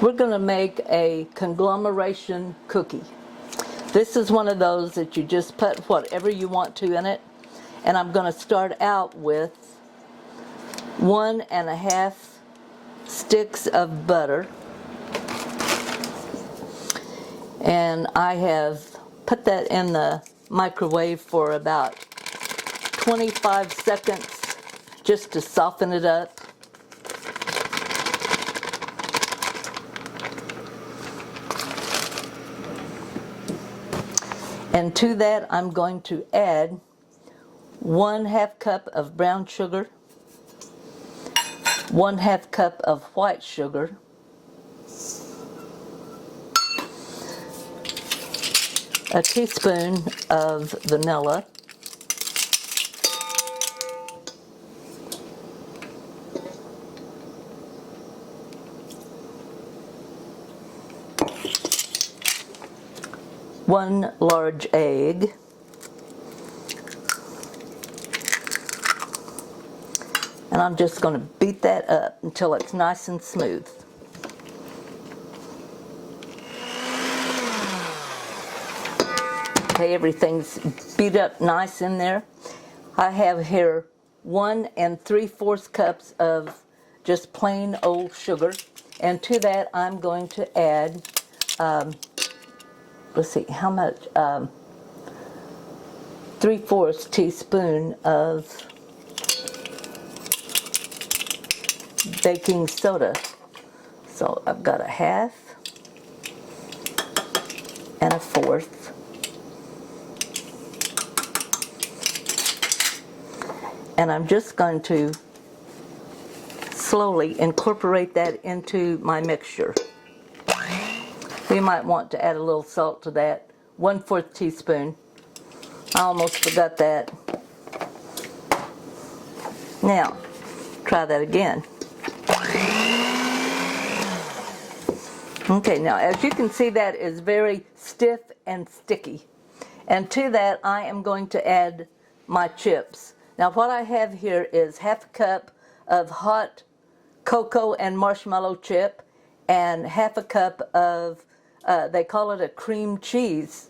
We're going to make a conglomeration cookie. This is one of those that you just put whatever you want to in it. And I'm going to start out with 1.5 sticks of butter. And I have put that in the microwave for about 25 seconds just to soften it up. And to that I'm going to add 1/2 cup of brown sugar, 1/2 cup of white sugar, a teaspoon of vanilla, one large egg, and I'm just going to beat that up until it's nice and smooth. Okay, everything's beat up nice in there. I have here 1 3/4 cups of just plain old sugar, and to that I'm going to add let's see, how much? 3/4 teaspoon of baking soda. So I've got 1/2 and 1/4. And I'm just going to slowly incorporate that into my mixture. You might want to add a little salt to that. 1/4 teaspoon. I almost forgot that. Now, try that again. Okay, now as you can see, that is very stiff and sticky. And to that I am going to add my chips. Now what I have here is 1/2 cup of hot cocoa and marshmallow chip and 1/2 cup of they call it a cream cheese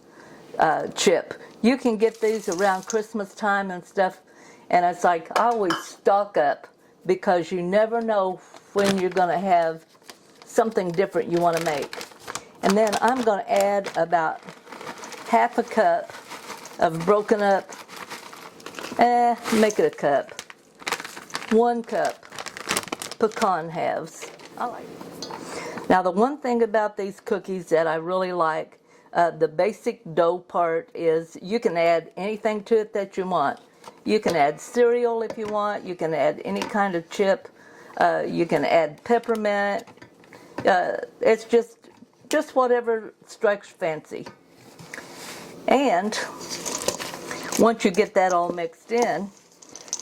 chip. You can get these around Christmas time and stuff, and it's like I always stock up because you never know when you're going to have something different you want to make. And then I'm going to add about 1/2 cup of broken up, make it a cup, 1 cup pecan halves. I like it. Now the one thing about these cookies that I really like, the basic dough part, is you can add anything to it that you want. You can add cereal if you want, you can add any kind of chip, you can add peppermint, it's just whatever strikes fancy. And once you get that all mixed in,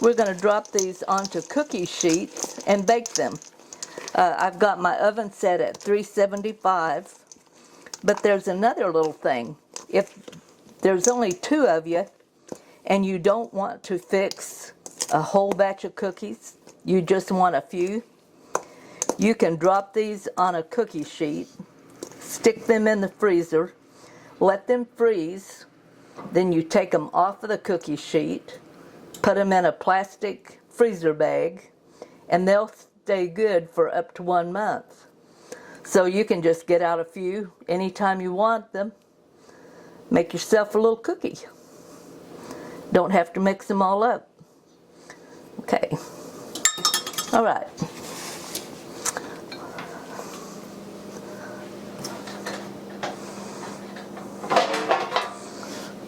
we're going to drop these onto cookie sheets and bake them. I've got my oven set at 375, but there's another little thing. If there's only 2 of you and you don't want to fix a whole batch of cookies, you just want a few, you can drop these on a cookie sheet, stick them in the freezer, let them freeze, then you take them off of the cookie sheet, put them in a plastic freezer bag, and they'll stay good for up to 1 month. So you can just get out a few anytime you want them. Make yourself a little cookie. Don't have to mix them all up. Okay. All right.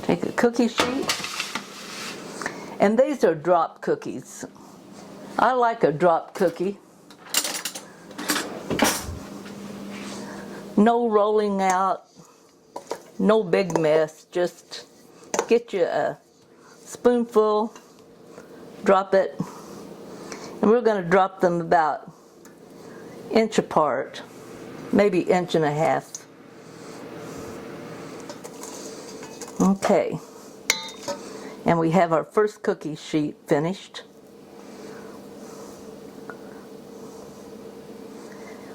Take a cookie sheet. And these are drop cookies. I like a drop cookie. No rolling out, no big mess, just get you a spoonful, drop it, and we're going to drop them about 1 inch apart, maybe 1.5 inches. Okay, and we have our first cookie sheet finished.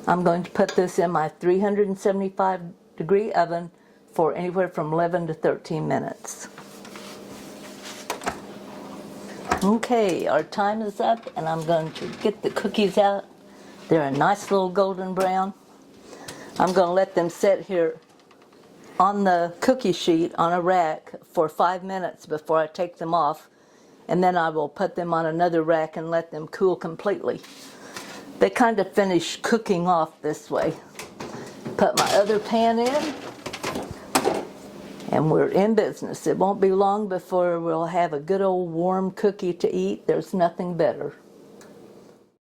I'm going to put this in my 375-degree oven for anywhere from 11 to 13 minutes. Okay, our time is up, and I'm going to get the cookies out. They're a nice little golden brown. I'm going to let them sit here on the cookie sheet on a rack for 5 minutes before I take them off, and then I will put them on another rack and let them cool completely. They kind of finish cooking off this way. Put my other pan in, and we're in business. It won't be long before we'll have a good old warm cookie to eat. There's nothing better.